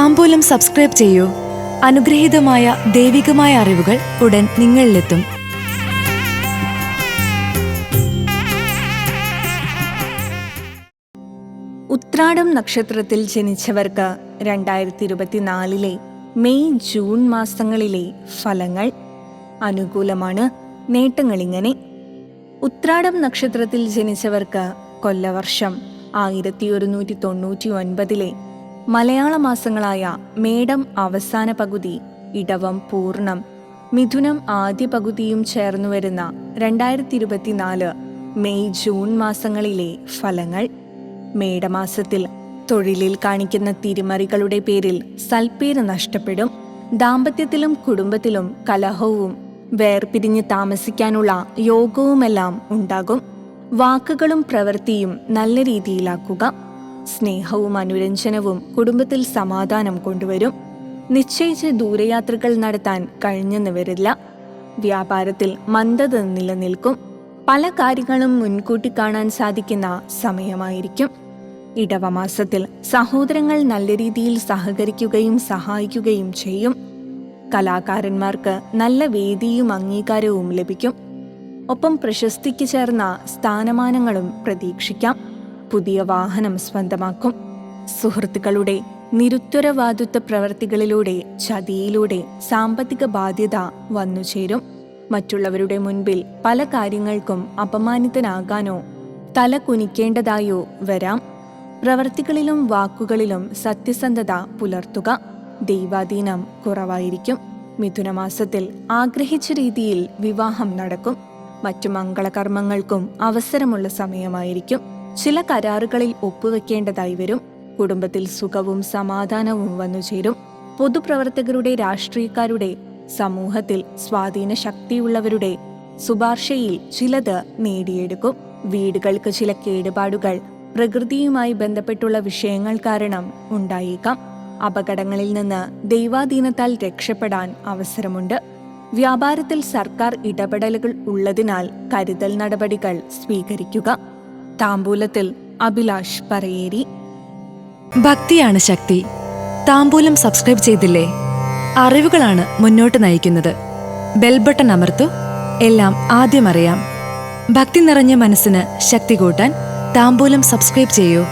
താംബൂലം subscribe ചെയ്യൂ. അനുഗ്രഹീതമായ ദൈവികമായ അറിവുകൾ ഉടൻ നിങ്ങളിലെത്തും. ഉത്രാടം നക്ഷത്രത്തിൽ ജനിച്ചവർക്ക് 2024 മെയ് ജൂൺ മാസങ്ങളിലെ ഫലങ്ങൾ അനുകൂലമാണ്. നേട്ടങ്ങളിങ്ങനെ: ഉത്രാടം നക്ഷത്രത്തിൽ ജനിച്ചവർക്ക് കൊല്ലവർഷം 1199 മലയാള മാസങ്ങളായ മേടം അവസാന പകുതി, ഇടവം പൂർണ്ണം, മിഥുനം ആദ്യ പകുതിയും ചേർന്നു വരുന്ന 2024 മെയ് ജൂൺ മാസങ്ങളിലെ ഫലങ്ങൾ. മേടമാസത്തിൽ തൊഴിലിൽ കാണിക്കുന്ന തിരിമറികളുടെ പേരിൽ സൽപ്പേര് നഷ്ടപ്പെടും. ദാമ്പത്യത്തിലും കുടുംബത്തിലും കലഹവും വേർപിരിഞ്ഞ് താമസിക്കാനുള്ള യോഗവുമെല്ലാം ഉണ്ടാകും. വാക്കുകളും പ്രവൃത്തിയും നല്ല രീതിയിലാക്കുക. സ്നേഹവും അനുരഞ്ജനവും കുടുംബത്തിൽ സമാധാനം കൊണ്ടുവരും. നിശ്ചയിച്ച് ദൂരയാത്രകൾ നടത്താൻ കഴിഞ്ഞെന്ന് വരില്ല. വ്യാപാരത്തിൽ മന്ദത നിലനിൽക്കും. പല കാര്യങ്ങളും മുൻകൂട്ടി കാണാൻ സാധിക്കുന്ന സമയമായിരിക്കും. ഇടവമാസത്തിൽ സഹോദരങ്ങൾ നല്ല രീതിയിൽ സഹകരിക്കുകയും സഹായിക്കുകയും ചെയ്യും. കലാകാരന്മാർക്ക് നല്ല വേദിയും അംഗീകാരവും ലഭിക്കും. ഒപ്പം പ്രശസ്തിക്ക് ചേർന്ന സ്ഥാനമാനങ്ങളും പ്രതീക്ഷിക്കാം. പുതിയ വാഹനം സ്വന്തമാക്കും. സുഹൃത്തുക്കളുടെ നിരുത്തരവാദിത്വ പ്രവർത്തികളിലൂടെ, ചതിയിലൂടെ സാമ്പത്തിക ബാധ്യത വന്നുചേരും. മറ്റുള്ളവരുടെ മുൻപിൽ പല കാര്യങ്ങൾക്കും അപമാനിതനാകാനോ തല കുനിക്കേണ്ടതായോ വരാം. പ്രവർത്തികളിലും വാക്കുകളിലും സത്യസന്ധത പുലർത്തുക. ദൈവാധീനം കുറവായിരിക്കും. മിഥുനമാസത്തിൽ ആഗ്രഹിച്ച രീതിയിൽ വിവാഹം നടക്കും. മറ്റു മംഗളകർമ്മങ്ങൾക്കും അവസരമുള്ള സമയമായിരിക്കും. ചില കരാറുകളിൽ ഒപ്പുവെക്കേണ്ടതായി വരും. കുടുംബത്തിൽ സുഖവും സമാധാനവും വന്നുചേരും. പൊതുപ്രവർത്തകരുടെ, രാഷ്ട്രീയക്കാരുടെ, സമൂഹത്തിൽ സ്വാധീന ശക്തിയുള്ളവരുടെ ശുപാർശയിൽ ചിലത് നേടിയെടുക്കും. വീടുകൾക്ക് ചില കേടുപാടുകൾ പ്രകൃതിയുമായി ബന്ധപ്പെട്ടുള്ള വിഷയങ്ങൾ കാരണം ഉണ്ടായേക്കാം. അപകടങ്ങളിൽ നിന്ന് ദൈവാധീനത്താൽ രക്ഷപ്പെടാൻ അവസരമുണ്ട്. വ്യാപാരത്തിൽ സർക്കാർ ഇടപെടലുകൾ ഉള്ളതിനാൽ കരുതൽ നടപടികൾ സ്വീകരിക്കുക. താംബൂലത്തിൽ അഭിലാഷ് പറയേരി. ഭക്തിയാണ് ശക്തി. താംബൂലം സബ്സ്ക്രൈബ് ചെയ്തില്ലേ? അറിവുകളാണ് മുന്നോട്ട് നയിക്കുന്നത്. ബെൽ ബട്ടൺ അമർത്തു. എല്ലാം ആദ്യം അറിയാം. ഭക്തി നിറഞ്ഞ മനസ്സിന് ശക്തി കൂട്ടാൻ താംബൂലം സബ്സ്ക്രൈബ് ചെയ്യൂ.